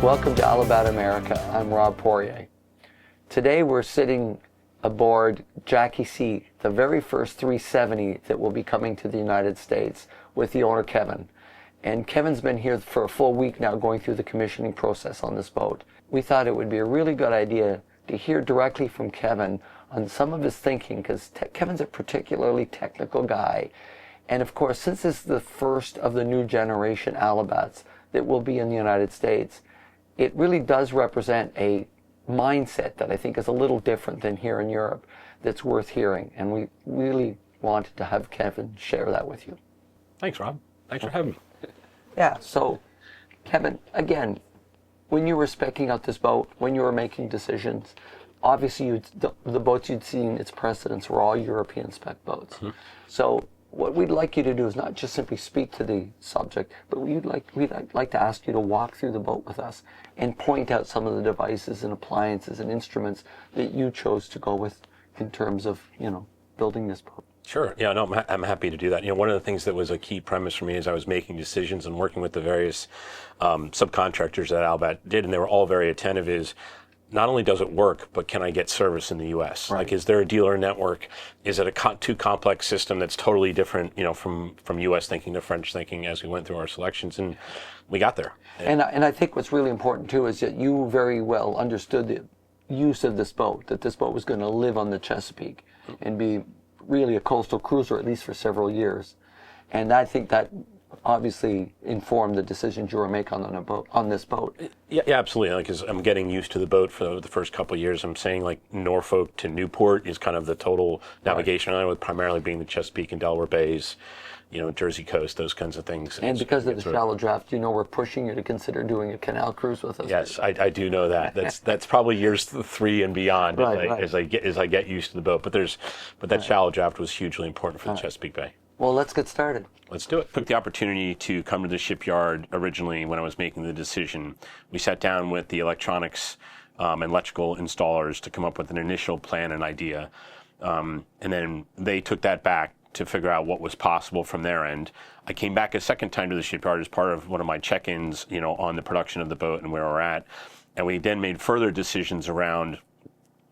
Welcome to Alubat, America. I'm Rob Poirier. Today we're sitting aboard JACKY C, the very first 370 that will be coming to the United States with the owner Kevin. And Kevin's been here for a full week now going through the commissioning process on this boat. We thought it would be a really good idea to hear directly from Kevin on some of his thinking, because Kevin's a particularly technical guy. And of course, since this is the first of the new generation Alubats that will be in the United States, it really does represent a mindset that I think is a little different than here in Europe that's worth hearing. And we really wanted to have Kevin share that with you. Thanks, Rob. Thanks for having me. Yeah, so Kevin, again, when you were speccing out this boat, when you were making decisions, obviously the boats you'd seen, its precedents were all European spec boats. Mm-hmm. So what we'd like you to do is not just simply speak to the subject, but we'd like to ask you to walk through the boat with us and point out some of the devices and appliances and instruments that you chose to go with in terms of, building this boat. Sure. Yeah, no, I'm happy to do that. One of the things that was a key premise for me as I was making decisions and working with the various subcontractors that Alubat did, and they were all very attentive, is not only does it work, but can I get service in the U.S.? Right. Like, is there a dealer network? Is it a too complex system that's totally different, from U.S. thinking to French thinking as we went through our selections, and we got there. And I think what's really important too is that you very well understood the use of this boat, that this boat was going to live on the Chesapeake and be really a coastal cruiser at least for several years. And I think that obviously informed the decisions you were making on this boat. Yeah, absolutely. Because I'm getting used to the boat for the first couple of years. I'm saying like Norfolk to Newport is kind of the total navigation line, with primarily being the Chesapeake and Delaware Bays, Jersey coast, those kinds of things. And because of the shallow draft, we're pushing you to consider doing a canal cruise with us. Yes, I do know that. That's probably years 3 and beyond as I get used to the boat. But that shallow draft was hugely important for the Chesapeeake Bay. Well, let's get started. Let's do it. Took the opportunity to come to the shipyard originally when I was making the decision. We sat down with the electronics and electrical installers to come up with an initial plan and idea. And then they took that back to figure out what was possible from their end. I came back a second time to the shipyard as part of one of my check-ins, on the production of the boat and where we're at. And we then made further decisions around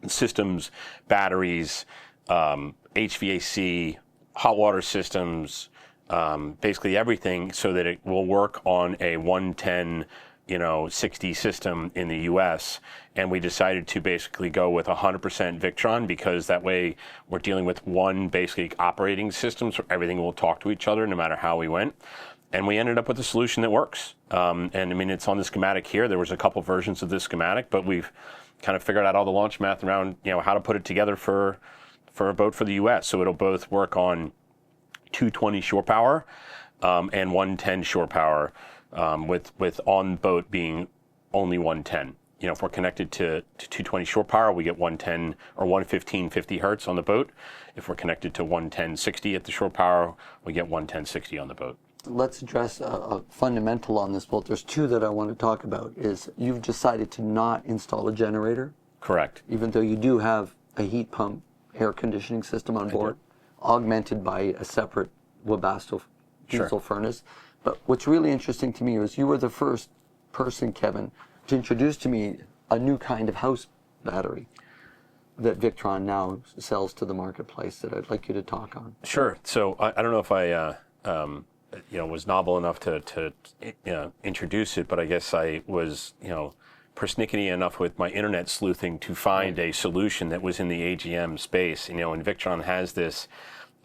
systems, batteries, HVAC, hot water systems, basically everything, so that it will work on a 110, 60 system in the U.S. And we decided to basically go with 100% Victron, because that way we're dealing with one basic operating system, so everything will talk to each other no matter how we went. And we ended up with a solution that works. And I mean, it's on the schematic here. There was a couple versions of this schematic, but we've kind of figured out all the launch math around, how to put it together for a boat for the U.S. So it'll both work on 220 shore power and 110 shore power, with on boat being only 110. If we're connected to 220 shore power, we get 110 or 115 50 hertz on the boat. If we're connected to 110 60 at the shore power, we get 110 60 on the boat. Let's address a fundamental on this boat. There's two that I want to talk about. Is you've decided to not install a generator. Correct. Even though you do have a heat pump air conditioning system on board, augmented by a separate Webasto diesel furnace. But what's really interesting to me is you were the first person, Kevin, to introduce to me a new kind of house battery that Victron now sells to the marketplace that I'd like you to talk on. Sure. So I don't know if I was novel enough to introduce it, but I guess I was persnickety enough with my internet sleuthing to find a solution that was in the AGM space. And Victron has this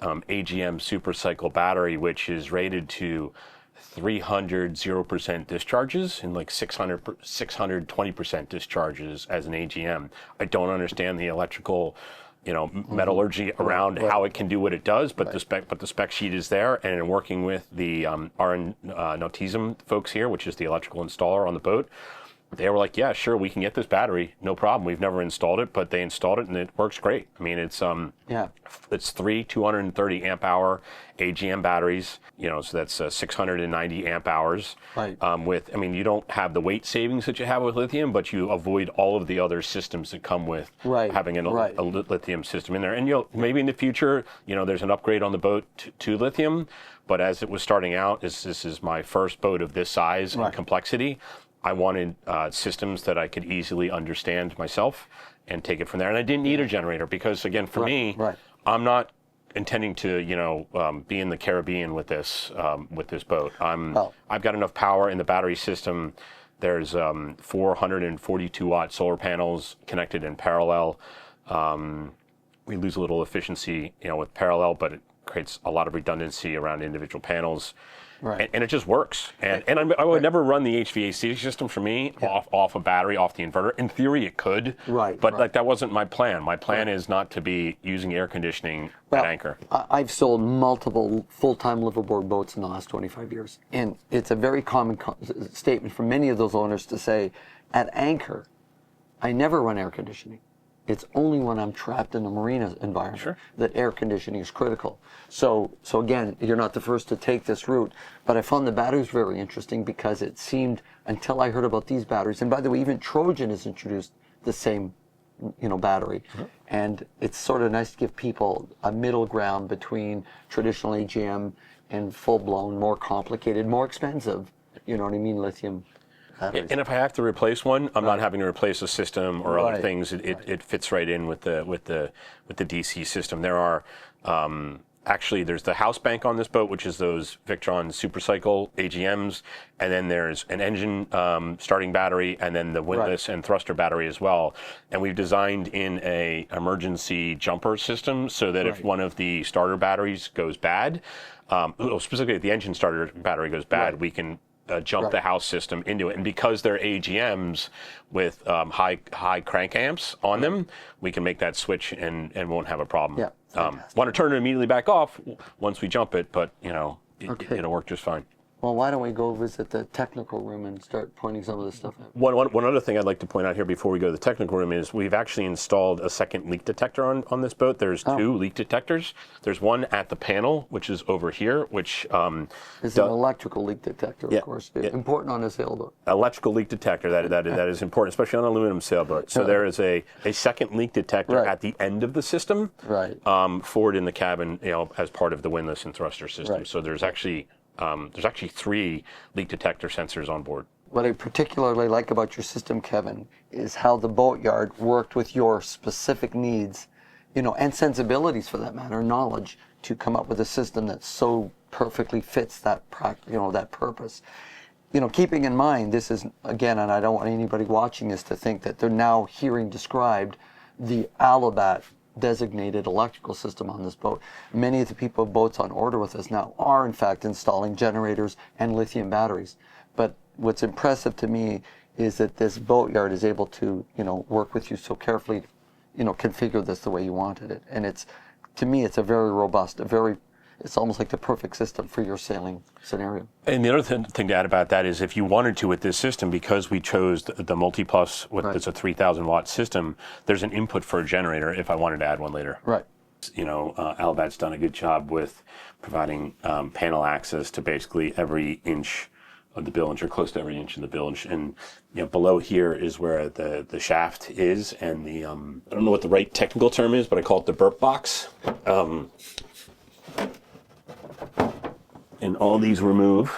AGM supercycle battery, which is rated to 300 0% discharges and like 620% discharges as an AGM. I don't understand the electrical metallurgy around how it can do what it does, but the spec sheet is there. And in working with the RN Nautism folks here, which is the electrical installer on the boat, they were like, yeah, sure, we can get this battery, no problem. We've never installed it, but they installed it and it works great. I mean, it's it's 3 230 amp hour AGM batteries, so that's 690 amp hours. Right. You don't have the weight savings that you have with lithium, but you avoid all of the other systems that come with having a lithium system in there. And maybe in the future, there's an upgrade on the boat to lithium, but as it was starting out, this is my first boat of this size and complexity. I wanted systems that I could easily understand myself and take it from there. And I didn't need a generator because, again, for me, I'm not intending to, be in the Caribbean with this boat. I've got enough power in the battery system. There's 442 watt solar panels connected in parallel. We lose a little efficiency, with parallel, but it creates a lot of redundancy around individual panels. Right. And it just works. And I would never run the HVAC system for me off a battery, off the inverter. In theory, it could. Right. But like that wasn't my plan. My plan is not to be using air conditioning at anchor. I've sold multiple full-time liveaboard boats in the last 25 years. And it's a very common statement from many of those owners to say, at anchor, I never run air conditioning. It's only when I'm trapped in a marina environment that air conditioning is critical. So again, you're not the first to take this route, but I found the batteries very interesting because it seemed, until I heard about these batteries, and by the way, even Trojan has introduced the same, battery. And it's sort of nice to give people a middle ground between traditional AGM and full-blown, more complicated, more expensive, lithium. And if I have to replace one, I'm not having to replace a system or other things. It fits right in with the DC system. There are actually there's the house bank on this boat, which is those Victron Supercycle AGMs, and then there's an engine starting battery, and then the windlass and thruster battery as well. And we've designed in a emergency jumper system so that if one of the starter batteries goes bad, specifically if the engine starter battery goes bad, we can jump the house system into it. And because they're AGMs with high crank amps on them, we can make that switch and won't have a problem. Want to turn it immediately back off once we jump it, but it'll work just fine. Well, why don't we go visit the technical room and start pointing some of this stuff out? One other thing I'd like to point out here before we go to the technical room is we've actually installed a second leak detector on this boat. There's two leak detectors. There's one at the panel, which is over here, which is an electrical leak detector, of course. Important on a sailboat. Electrical leak detector, that is important, especially on an aluminum sailboat. So there is a second leak detector at the end of the system, forward in the cabin, as part of the windlass and thruster system. So there's actually three leak detector sensors on board. What I particularly like about your system, Kevin, is how the boatyard worked with your specific needs, and sensibilities for that matter, knowledge, to come up with a system that so perfectly fits that, that purpose. Keeping in mind, this is, again, and I don't want anybody watching this to think that they're now hearing described the Alubat designated electrical system on this boat. Many of the people with boats on order with us now are in fact installing generators and lithium batteries. But what's impressive to me is that this boatyard is able to, work with you so carefully, configure this the way you wanted it. And to me, it's a very robust, it's almost like the perfect system for your sailing scenario. And the other thing to add about that is if you wanted to with this system, because we chose the MultiPlus, it's a 3,000 watt system, there's an input for a generator if I wanted to add one later. Right. Alubat's done a good job with providing panel access to basically every inch of the bilge, or close to every inch of the bilge. And below here is where the shaft is, and the I don't know what the right technical term is, but I call it the burp box. And all these remove.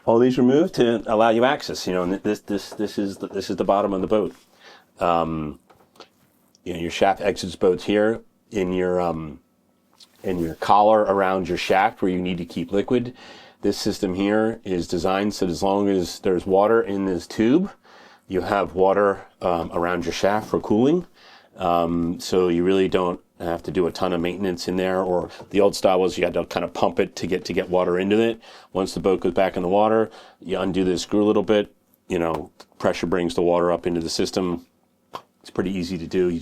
All these remove to allow you access. And this is the bottom of the boat. Your shaft exits boats here. In your collar around your shaft where you need to keep liquid. This system here is designed so that as long as there's water in this tube, you have water around your shaft for cooling. So you really don't have to do a ton of maintenance in there. Or the old style was you had to kind of pump it to get water into it. Once the boat goes back in the water, you undo the screw a little bit. Pressure brings the water up into the system. It's pretty easy to do.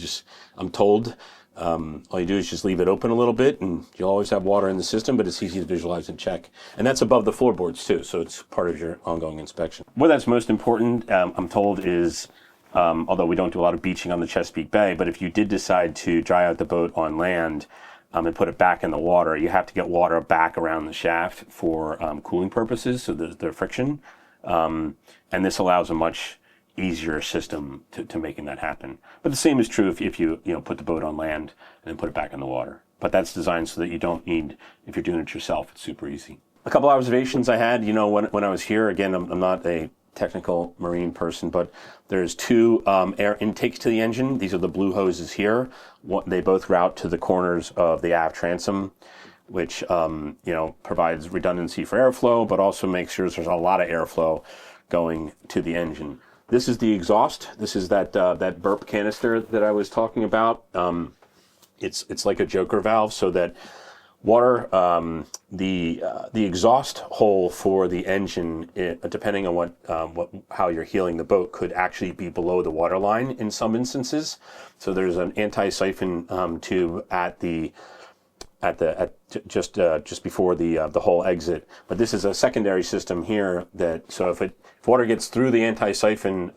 I'm told, all you do is just leave it open a little bit, and you'll always have water in the system, but it's easy to visualize and check. And that's above the floorboards too, so it's part of your ongoing inspection. Where that's most important, I'm told, is although we don't do a lot of beaching on the Chesapeake Bay, but if you did decide to dry out the boat on land and put it back in the water, you have to get water back around the shaft for cooling purposes, so the friction. And this allows a much easier system to making that happen. But the same is true if you put the boat on land and then put it back in the water. But that's designed so that you don't need, if you're doing it yourself, it's super easy. A couple observations I had, when I was here, again, I'm not a technical marine person, but there's two air intakes to the engine. These are the blue hoses here. They both route to the corners of the aft transom, which provides redundancy for airflow, but also makes sure there's a lot of airflow going to the engine. This is the exhaust. This is that burp canister that I was talking about. It's like a joker valve, so that water, the exhaust hole for the engine, depending on how you're heeling the boat, could actually be below the water line in some instances. So there's an anti-siphon tube just before the hole exit. But this is a secondary system here so if water gets through the anti-siphon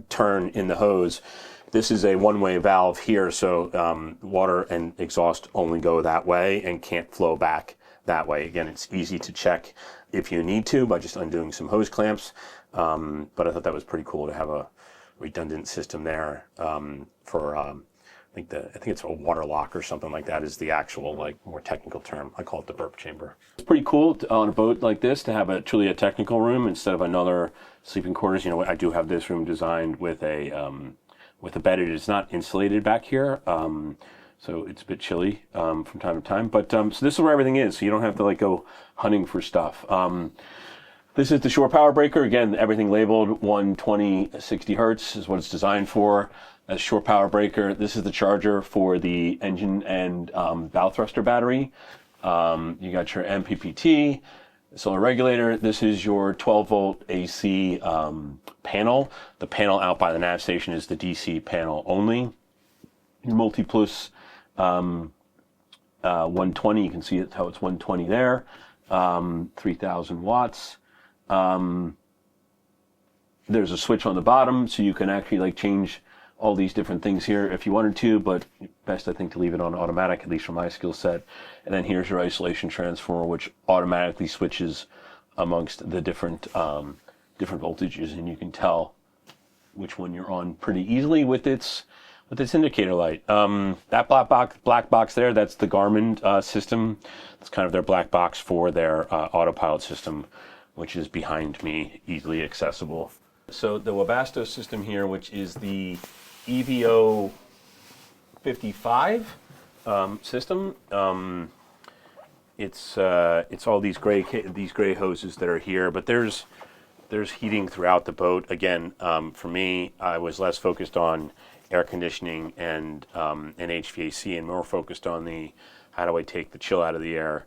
turn in the hose, this is a one-way valve here, so water and exhaust only go that way and can't flow back that way. Again, it's easy to check if you need to by just undoing some hose clamps, but I thought that was pretty cool to have a redundant system there for I think it's a water lock or something like that is the actual more technical term. I call it the burp chamber. It's pretty cool on a boat like this to have truly a technical room instead of another sleeping quarters. I do have this room designed with a bed. It is not insulated back here, so it's a bit chilly from time to time. But so this is where everything is, so you don't have to go hunting for stuff. This is the shore power breaker. Again, everything labeled 120 60 hertz is what it's designed for. As shore power breaker. This is the charger for the engine and bow thruster battery. You got your MPPT, solar regulator. This is your 12-volt AC panel. The panel out by the nav station is the DC panel only. Your multi-plus 120, you can see how it's 120 there. 3,000 watts. There's a switch on the bottom, so you can actually change all these different things here if you wanted to, but best I think to leave it on automatic, at least for my skill set. And then here's your isolation transformer, which automatically switches amongst the different voltages, and you can tell which one you're on pretty easily with its indicator light. That black box there, that's the Garmin system. It's kind of their black box for their autopilot system, which is behind me, easily accessible. So the Webasto system here, which is the EVO 55 system. It's all these gray hoses that are here, but there's heating throughout the boat. Again, for me, I was less focused on air conditioning and HVAC, and more focused on how do I take the chill out of the air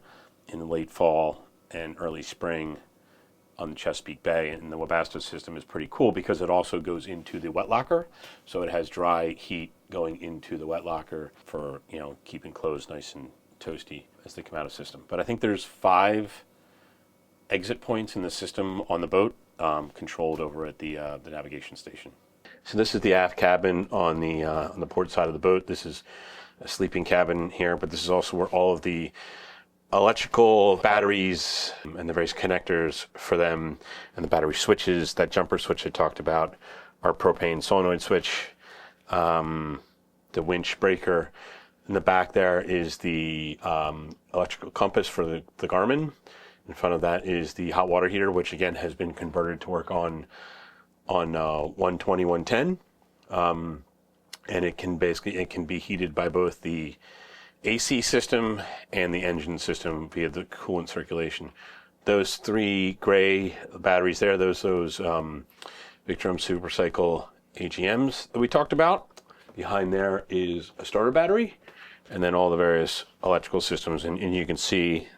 in the late fall and early spring on the Chesapeake Bay. And the Webasto system is pretty cool because it also goes into the wet locker, so it has dry heat going into the wet locker for keeping clothes nice and toasty as they come out of the system. But I think there's 5 exit points in the system on the boat, controlled over at the navigation station. So this is the aft cabin on the port side of the boat. This is a sleeping cabin here, but this is also where all of the electrical batteries and the various connectors for them and the battery switches, that jumper switch I talked about, our propane solenoid switch, the winch breaker. In the back there is the electrical compass for the Garmin. In front of that is the hot water heater, which again has been converted to work on 120, 110. And it can be heated by both the AC system and the engine system via the coolant circulation. Those 3 gray batteries there, those Victron Supercycle AGMs that we talked about. Behind there is a starter battery, and then all the various electrical systems. And you can see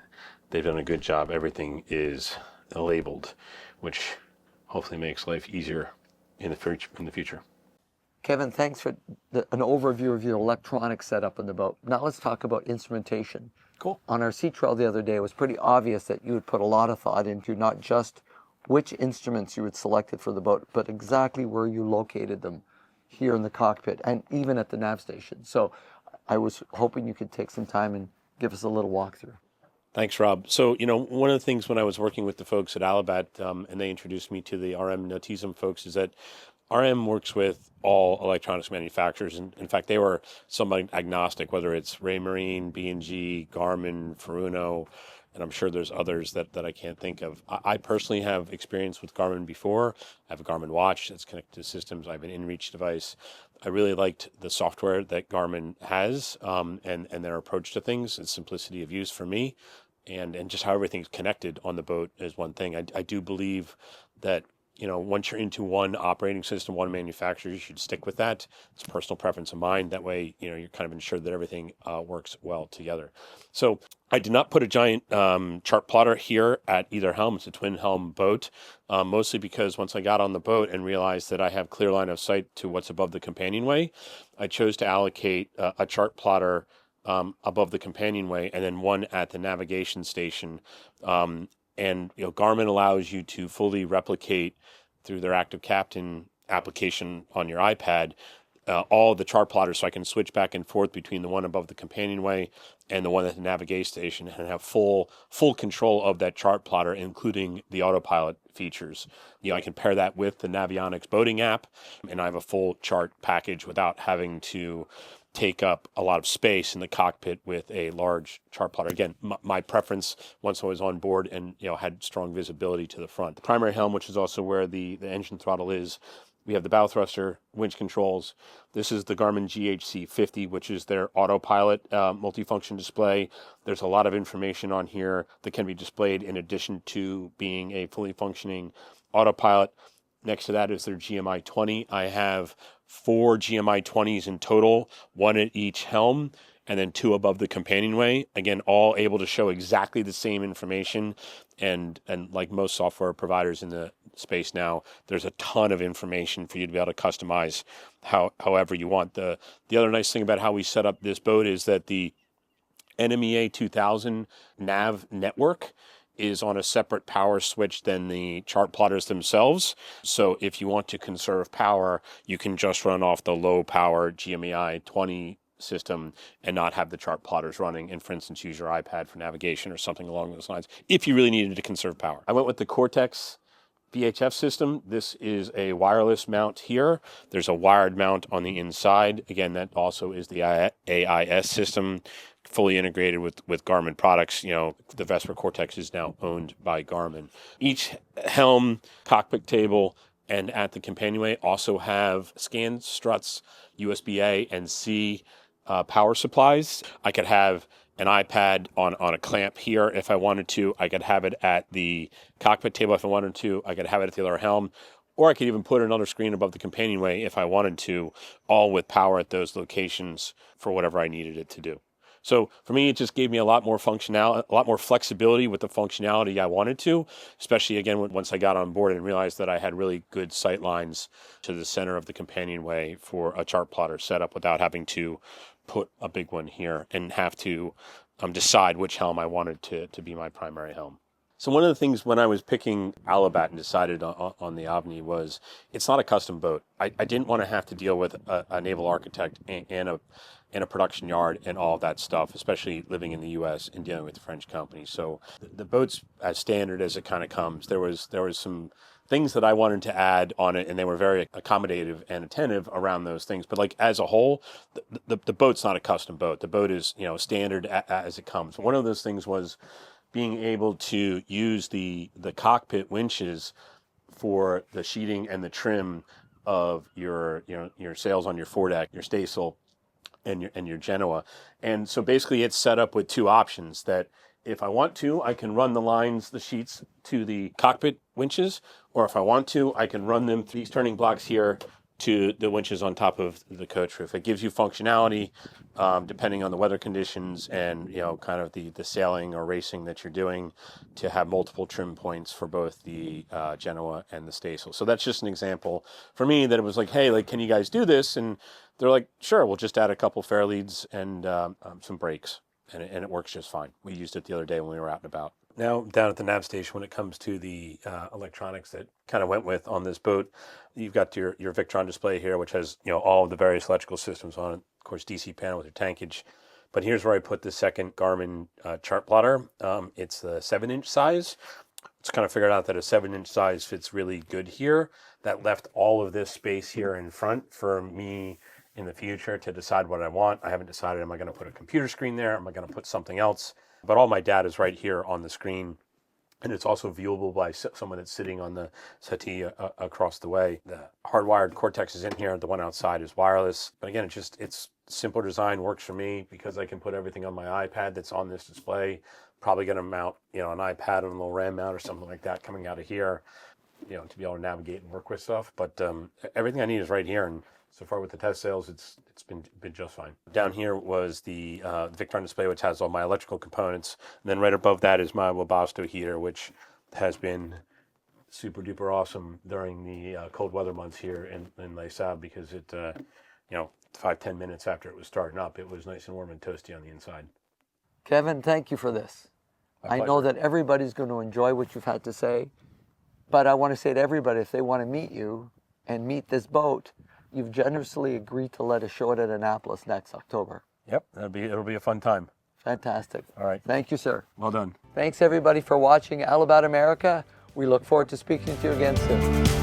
they've done a good job. Everything is labeled, which hopefully makes life easier in the future. Kevin, thanks for an overview of your electronic setup in the boat. Now let's talk about instrumentation. Cool. On our sea trail the other day, it was pretty obvious that you would put a lot of thought into not just which instruments you had selected for the boat, but exactly where you located them here in the cockpit and even at the nav station. So I was hoping you could take some time and give us a little walkthrough. Thanks, Rob. So, one of the things when I was working with the folks at Alubat, and they introduced me to the RM Notism folks, is that RM works with all electronics manufacturers. And in fact, they were somewhat agnostic, whether it's Raymarine, B&G, Garmin, Furuno, and I'm sure there's others that I can't think of. I personally have experience with Garmin before. I have a Garmin watch that's connected to systems. I have an InReach device. I really liked the software that Garmin has, and their approach to things and simplicity of use for me, and just how everything's connected on the boat is one thing. I do believe that once you're into one operating system, one manufacturer, you should stick with that. It's a personal preference of mine. That way, you're kind of ensured that everything works well together. So I did not put a giant chart plotter here at either helm. It's a twin helm boat, mostly because once I got on the boat and realized that I have clear line of sight to what's above the companionway, I chose to allocate a chart plotter above the companionway and then one at the navigation station. And Garmin allows you to fully replicate through their Active Captain application on your iPad all the chart plotters, so I can switch back and forth between the one above the companionway and the one at the navigation station and have full control of that chart plotter, including the autopilot features. I can pair that with the Navionics boating app, and I have a full chart package without having to take up a lot of space in the cockpit with a large chart plotter. Again, my preference once I was on board and had strong visibility to the front. The primary helm, which is also where the engine throttle is, we have the bow thruster, winch controls. This is the Garmin GHC 50, which is their autopilot multifunction display. There's a lot of information on here that can be displayed in addition to being a fully functioning autopilot. Next to that is their GMI 20. I have 4 GMI 20s in total, one at each helm, and then 2 above the companionway. Again, all able to show exactly the same information. And like most software providers in the space now, there's a ton of information for you to be able to customize however you want. The other nice thing about how we set up this boat is that the NMEA 2000 nav network is on a separate power switch than the chart plotters themselves. So if you want to conserve power, you can just run off the low power GMEI 20 system and not have the chart plotters running, and for instance use your iPad for navigation or something along those lines if you really needed to conserve power. I went with the Cortex VHF system. This is a wireless mount here. There's a wired mount on the inside. Again, that also is the AIS system, fully integrated with Garmin products. The Vesper Cortex is now owned by Garmin. Each helm, cockpit table, and at the companionway also have scan struts, USB-A and C power supplies. I could have an iPad on a clamp here if I wanted to. I could have it at the cockpit table if I wanted to. I could have it at the other helm. Or I could even put another screen above the companionway if I wanted to, all with power at those locations for whatever I needed it to do. So for me, it just gave me a lot more functionality, a lot more flexibility with the functionality I wanted to, especially again, once I got on board and realized that I had really good sight lines to the center of the companionway for a chart plotter setup without having to put a big one here and have to decide which helm I wanted to be my primary helm. So one of the things when I was picking Alubat and decided on the Ovni was it's not a custom boat. I didn't want to have to deal with a naval architect and a production yard and all of that stuff, especially living in the U.S. and dealing with the French company. So the boat's as standard as it kind of comes. There was some things that I wanted to add on it, and they were very accommodative and attentive around those things. But like as a whole, the boat's not a custom boat. The boat is standard as it comes. One of those things was being able to use the cockpit winches for the sheeting and the trim of your sails on your foredeck, your staysail, and your Genoa. And so basically it's set up with 2 options that if I want to, I can run the sheets to the cockpit winches, or if I want to, I can run them through these turning blocks here to the winches on top of the coach roof. It gives you functionality depending on the weather conditions and kind of the sailing or racing that you're doing, to have multiple trim points for both the Genoa and the staysail. So that's just an example for me that it was like, hey, can you guys do this? And they're like, sure, we'll just add a couple fair leads and some brakes, and it works just fine. We used it the other day when we were out and about. Now, down at the nav station, when it comes to the electronics that kind of went with on this boat, you've got your Victron display here, which has all of the various electrical systems on it. Of course, DC panel with your tankage, But here's where I put the second Garmin chart plotter. It's the 7-inch size. It's kind of figured out that a 7-inch size fits really good here. That left all of this space here in front for me in the future to decide what I want. I haven't decided, am I going to put a computer screen there? Am I going to put something else? But all my data is right here on the screen. And it's also viewable by someone that's sitting on the settee across the way. The hardwired Cortex is in here. The one outside is wireless. But again, it's simpler design, works for me because I can put everything on my iPad that's on this display. Probably going to mount, an iPad on a little RAM mount or something like that coming out of here, to be able to navigate and work with stuff. But everything I need is right here. And so far with the test sales, it's been just fine. Down here was the Victron display, which has all my electrical components. And then right above that is my Webasto heater, which has been super duper awesome during the cold weather months here in Les Sables because it, 5-10 minutes after it was starting up, it was nice and warm and toasty on the inside. Kevin, thank you for this. I know that everybody's going to enjoy what you've had to say, but I want to say to everybody, if they want to meet you and meet this boat, you've generously agreed to let us show it at Annapolis next October. Yep, it'll be a fun time. Fantastic. All right. Thank you, sir. Well done. Thanks, everybody, for watching Alubat America. We look forward to speaking to you again soon.